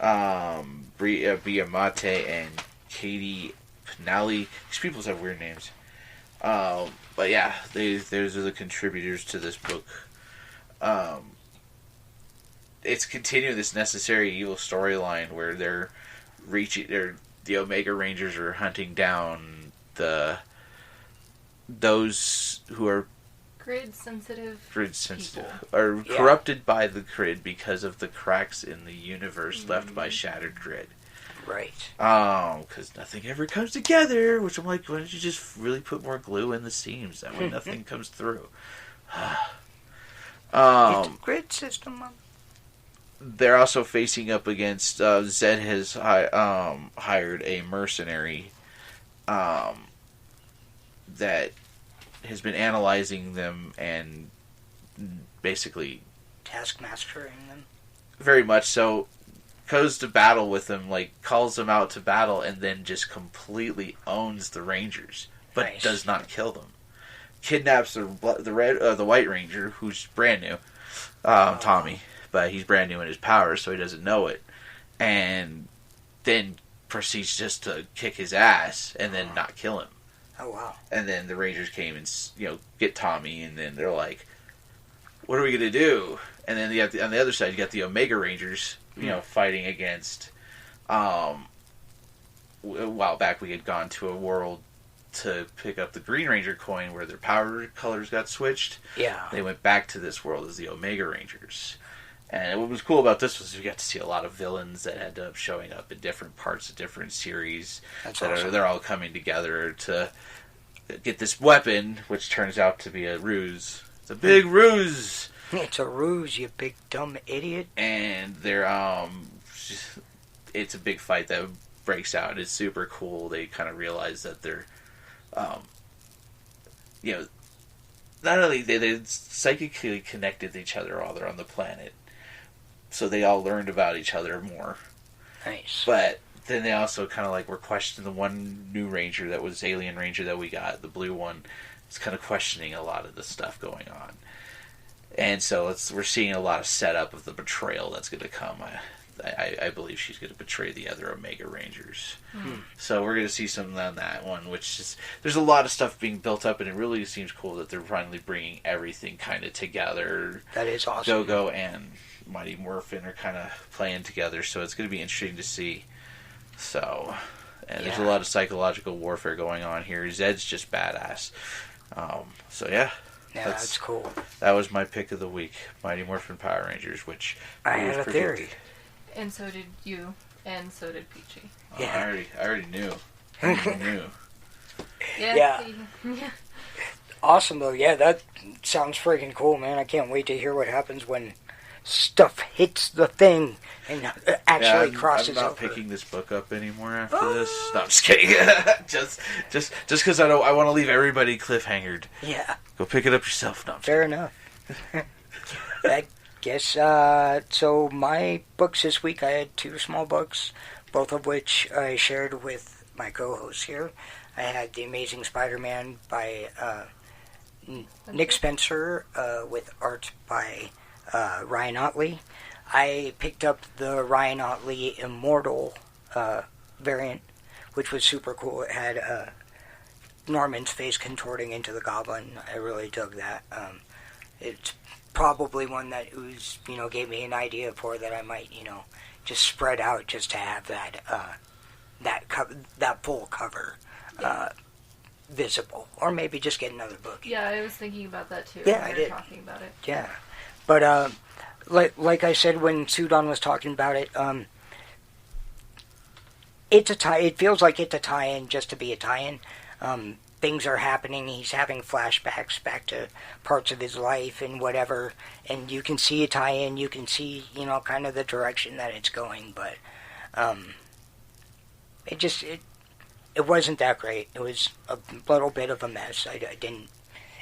Biamate, and Katie Penali. These people have weird names. But yeah, those are the contributors to this book. It's continuing this Necessary Evil storyline where the Omega Rangers are hunting down those who are grid sensitive are corrupted by the grid because of the cracks in the universe left by Shattered Grid. Right. Because nothing ever comes together, which I'm like, why don't you just really put more glue in the seams? That way nothing comes through. It's a grid system. They're also facing up against, Zed has hired a mercenary that has been analyzing them and basically... taskmastering them. Very much so. Goes to battle with them, like calls them out to battle, and then just completely owns the Rangers, but does not kill them. Kidnaps the White Ranger, who's brand new, Tommy, but he's brand new in his powers, so he doesn't know it, and then proceeds just to kick his ass and then not kill him. Oh wow! And then the Rangers came and get Tommy, and then they're like, "What are we gonna do?" And then on the other side, you got the Omega Rangers. Fighting against. A while back, we had gone to a world to pick up the Green Ranger coin where their power colors got switched. Yeah. They went back to this world as the Omega Rangers. And what was cool about this was we got to see a lot of villains that ended up showing up in different parts of different series. That's awesome. They're all coming together to get this weapon, which turns out to be a ruse. It's a big ruse! It's a ruse, you big dumb idiot. And they're it's a big fight that breaks out. It's super cool. They kind of realize that they're not only they psychically connected to each other while they're on the planet, so they all learned about each other more. Nice. But then they also kind of were questioning the one new Ranger that was Alien Ranger that we got, the blue one. It's kind of questioning a lot of the stuff going on. And so we're seeing a lot of setup of the betrayal that's going to come. I believe she's going to betray the other Omega Rangers. So we're going to see something on that one, which is... There's a lot of stuff being built up, and it really seems cool that they're finally bringing everything kind of together. That is awesome. Go-Go and Mighty Morphin are kind of playing together, so it's going to be interesting to see. So... And there's a lot of psychological warfare going on here. Zed's just badass. So yeah. Yeah, that's cool. That was my pick of the week, Mighty Morphin Power Rangers, which I had a theory. And so did you, and so did Peachy. I already knew. I knew. Yeah. Awesome, though. Yeah, that sounds freaking cool, man. I can't wait to hear what happens when stuff hits the thing and actually crosses I'm not over. picking this book up anymore after this. No, I'm just kidding. just because I want to leave everybody cliffhangered. Yeah. Go pick it up yourself. No, Fair enough. I guess, so my books this week, I had 2 small books, both of which I shared with my co-hosts here. I had The Amazing Spider-Man by Nick Spencer with art by Ryan Ottley. I picked up the Ryan Ottley Immortal variant, which was super cool. It had Norman's face contorting into the goblin. I really dug that. It's probably one that Ooze, gave me an idea for that I might, just spread out just to have that that full cover visible, or maybe just get another book. Yeah, I was thinking about that too. Yeah, when I we were did. Talking about it. Yeah, but like I said when Sudon was talking about it, it's a tie. It feels like it's a tie-in just to be a tie-in. Things are happening. He's having flashbacks back to parts of his life and whatever, and you can see a tie-in. You can see, kind of the direction that it's going, but it wasn't that great. It was a little bit of a mess. I didn't.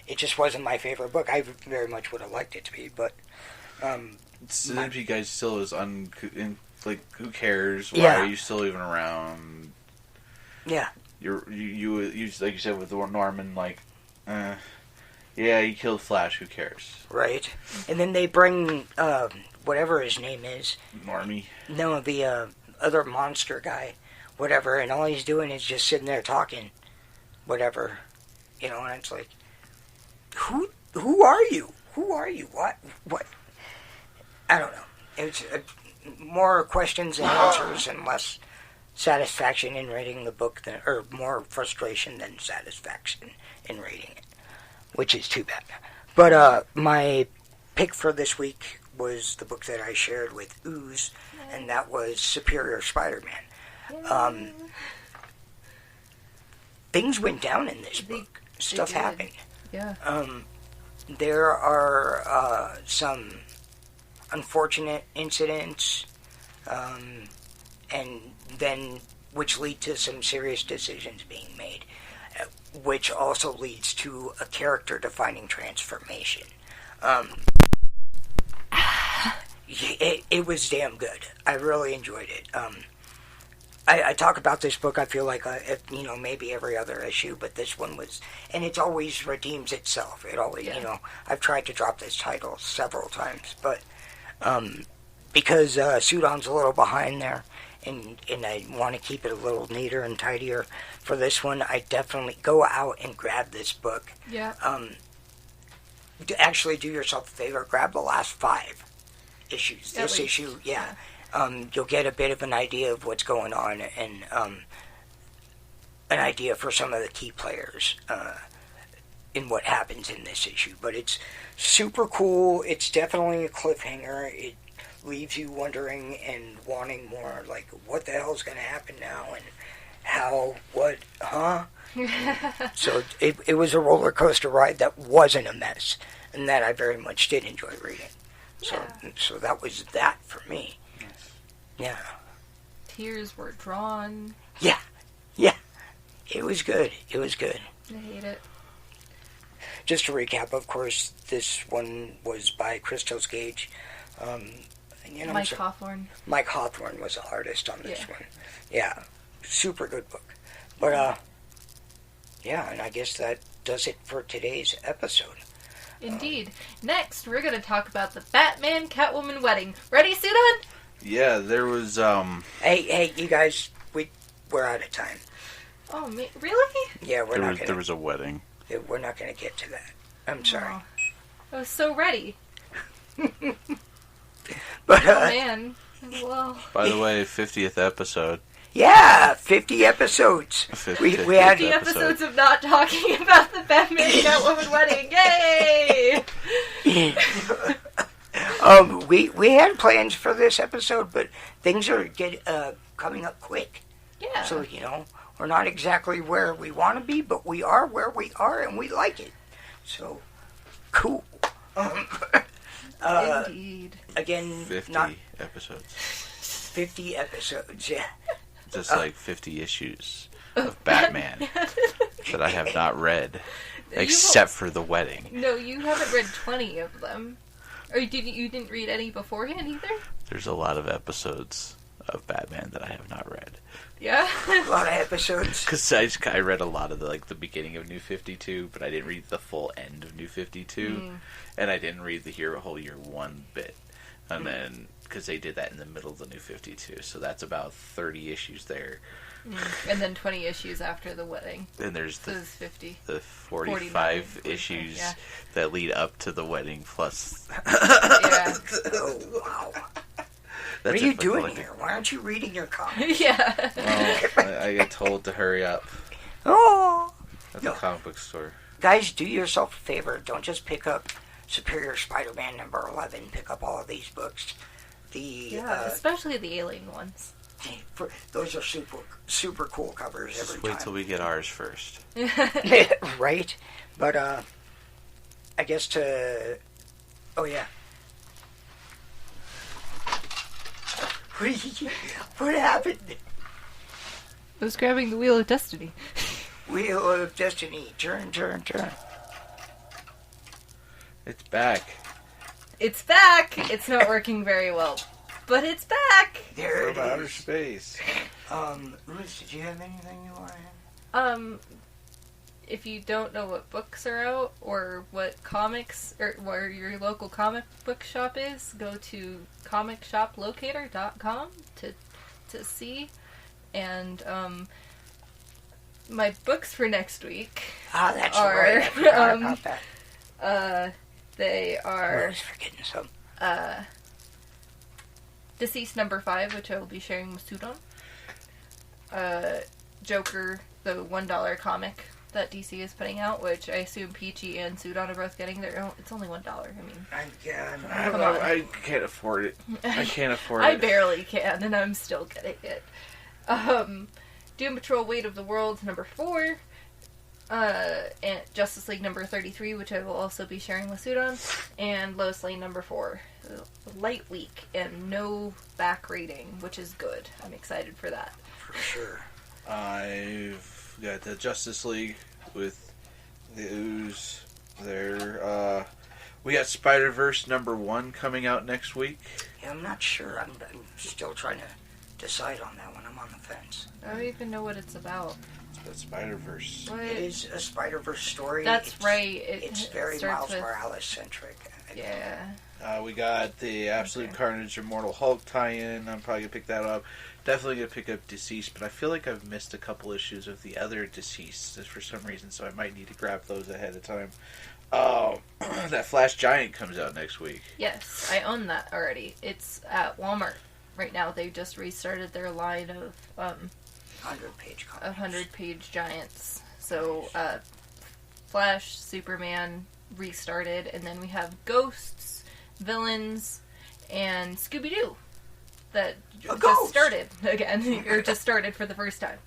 It just wasn't my favorite book. I very much would have liked it to be, but you guys still is who cares? Why Yeah. are you still even around? yeah. You like you said with Norman, yeah, he killed Flash. Who cares? Right. And then they bring whatever his name is. Normie. No, the other monster guy, whatever, and all he's doing is just sitting there talking, whatever, and it's like, who are you? Who are you? What? I don't know. It's more questions and answers and less satisfaction in reading the book or more frustration than satisfaction in reading it, which is too bad. But my pick for this week was the book that I shared with Ooze, and that was Superior Spider-Man. Things went down in this book. Stuff happened. Yeah. There are some unfortunate incidents, and then which lead to some serious decisions being made, which also leads to a character-defining transformation. It was damn good. I really enjoyed it. I talk about this book, I feel like, maybe every other issue, but this one was, and it always redeems itself. It always, I've tried to drop this title several times, but because Sudon's a little behind there, and I want to keep it a little neater and tidier for this one, I definitely go out and grab this book. Yeah. Actually, do yourself a favor, grab the last 5 issues. At This least. issue, yeah. You'll get a bit of an idea of what's going on, and an idea for some of the key players in what happens in this issue. But it's super cool. It's definitely a cliffhanger. It leaves you wondering and wanting more, like, what the hell's going to happen now, and how, what, huh? So it was a roller coaster ride that wasn't a mess, and that I very much did enjoy reading. So that was that for me. Yeah. Tears were drawn. Yeah. It was good. I hate it. Just to recap, of course, this one was by Christos Gage. Mike Hawthorne. Mike Hawthorne was the artist on this Yeah. one. Yeah. Super good book. But, yeah, and I guess that does it for today's episode. Indeed. Next, we're going to talk about the Batman Catwoman wedding. Ready, Sudon? Yeah, there was Hey, you guys, we're out of time. Oh, really? Yeah, there was a wedding. We're not gonna get to that. I'm sorry. Oh, I was so ready. But Oh, man. Well, By the way, 50th episode. yeah, 50 episodes. We had 50 episodes of not talking about the Batman Catwoman wedding. Yay! we had plans for this episode, but things are coming up quick. Yeah. So, we're not exactly where we want to be, but we are where we are, and we like it. So, cool. Indeed. Again, 50 not episodes. 50 episodes, yeah. Just like 50 issues of Batman that I have not read, except for the wedding. No, you haven't read 20 of them. Or you didn't read any beforehand either? There's a lot of episodes of Batman that I have not read. Yeah? A lot of episodes. Because I read a lot of the beginning of New 52, but I didn't read the full end of New 52. And I didn't read the whole year one bit. And then, because they did that in the middle of the New 52, so that's about 30 issues there. And then 20 issues after the wedding. And there's So it's 50. the 45 issues that lead up to the wedding, plus... Yeah. Oh, wow. That's What are you doing here? Why aren't you reading your comics? Yeah. Well, I get told to hurry up Oh! at the comic book store. Guys, do yourself a favor. Don't just pick up Superior Spider-Man number 11. Pick up all of these books. Especially the alien ones. Those are super cool covers every Just time. wait till we get ours first. Right? But, I guess to... Oh, yeah. What happened? I was grabbing the Wheel of Destiny. Wheel of Destiny. Turn. It's back. It's back! It's not working very well. But it's back! There it From outer is. space. Ooze, did you have anything you want to add? If you don't know what books are out, or what comics, or where your local comic book shop is, go to comicshoplocator.com to see. And, my books for next week That's are, right. I forgot about that. they I are, was forgetting some. Deceased number 5, which I will be sharing with Sudon. Joker, the $1 comic that DC is putting out, which I assume Peachy and Sudon are both getting their own. It's only $1. I mean, Come on. I can't afford it. I can't afford I it. barely can, and I'm still getting it. Doom Patrol Weight of the World number 4. And Justice League number 33, which I will also be sharing with Sudon. And Lois Lane number 4. Light week and no back rating, which is good. I'm excited for that. For sure. I've got the Justice League with the Ooze there. We got Spider-Verse number 1 coming out next week. Yeah, I'm not sure. I'm still trying to decide on that one. I'm on the fence. I don't even know what it's about. It's about Spider-Verse. What? It is a Spider-Verse story. That's right. It's very starts Miles with- Morales-centric. Yeah. We got the Absolute Carnage Immortal Hulk tie-in. I'm probably going to pick that up. Definitely going to pick up Deceased, but I feel like I've missed a couple issues of the other Deceased for some reason, so I might need to grab those ahead of time. That Flash Giant comes out next week. Yes, I own that already. It's at Walmart right now. They just restarted their line of 100-page comics. 100-page giants. So Flash, Superman restarted, and then we have Ghosts, Villains, and Scooby-Doo that just started again, or just started for the first time.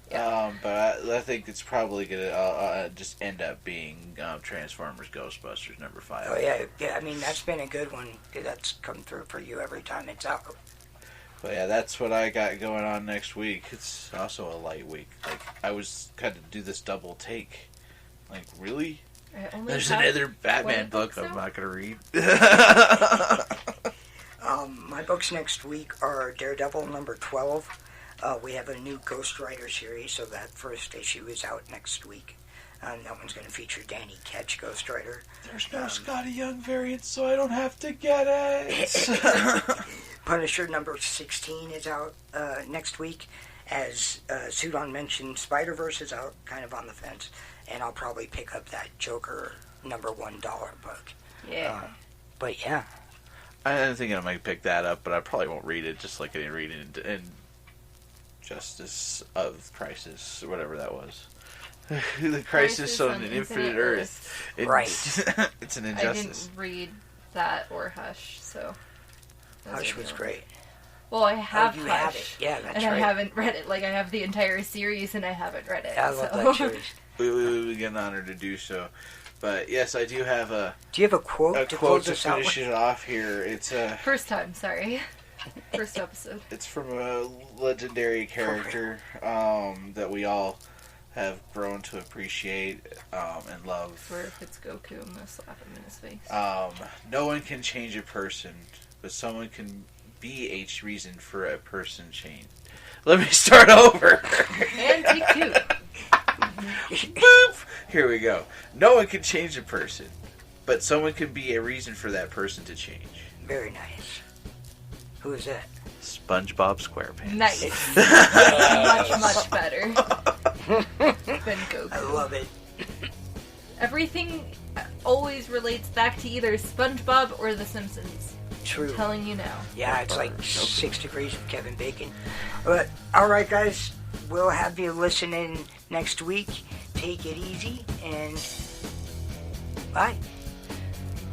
Yeah. But I think it's probably going to just end up being Transformers Ghostbusters number 5. Oh, yeah. I mean, that's been a good one. That's come through for you every time it's out. But yeah, that's what I got going on next week. It's also a light week. Like, I was kind of do this double take. Like, really? There's another Batman book I'm not going to read. My books next week are Daredevil number 12. We have a new Ghost Rider series, so that first issue is out next week. That one's going to feature Danny Ketch, Ghost Rider. There's no Scotty Young variant, so I don't have to get it. Punisher number 16 is out next week. As Sudon mentioned, Spider-Verse is out, kind of on the fence. And I'll probably pick up that Joker number $1 book. Yeah. But yeah. I'm thinking I might pick that up, but I probably won't read it, just like I didn't read it in Justice of Crisis, or whatever that was. The Crisis on an Infinite Earth. Right. It's an I injustice. didn't read that or Hush, so... Hush was great. Well, I have you Hush. have it. Yeah, that's and right. I haven't read it. Like, I have the entire series and I haven't read it. I love so. that series. We get an honor to do so. But yes, I do have a Do you have a quote to quote close to us out finish with? it off here. It's First time, sorry. First episode. It's from a legendary character that we all have grown to appreciate and love. Or if it's Goku, I'm gonna slap him in his face. No one can change a person, but someone can be a reason for a person change. Let me start over. And take two. Boop! Here we go. No one can change a person, but someone can be a reason for that person to change. Very nice. Who is that? SpongeBob SquarePants. Nice. Much better than Goku. I love it. Everything always relates back to either SpongeBob or The Simpsons. True. I'm telling you now. Yeah, it's like 6 degrees with Kevin Bacon. But, alright guys, we'll have you listening next week. Take it easy, and bye.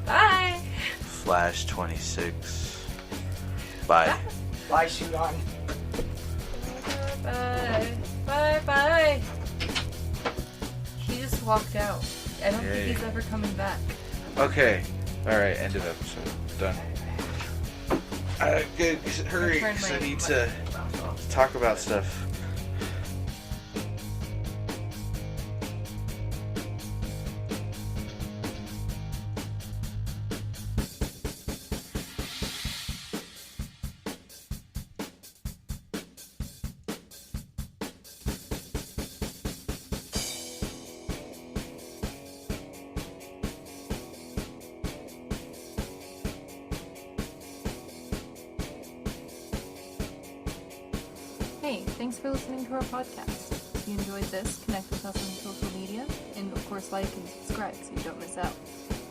Bye. Flash 26. Bye. Bye, Sudon. Bye. Bye. He just walked out. I don't think he's ever coming back. Okay. Alright, end of episode. Done. Good. Hurry, because I need to talk about stuff. Hey, thanks for listening to our podcast. If you enjoyed this, connect with us on social media, and of course like and subscribe so you don't miss out.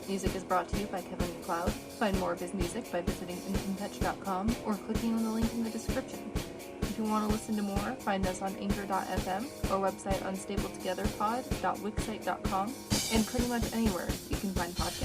Music is brought to you by Kevin MacLeod. Find more of his music by visiting infantouch.com or clicking on the link in the description. If you want to listen to more, find us on anchor.fm, our website unstablettogetherpod.wixsite.com, and pretty much anywhere you can find podcasts.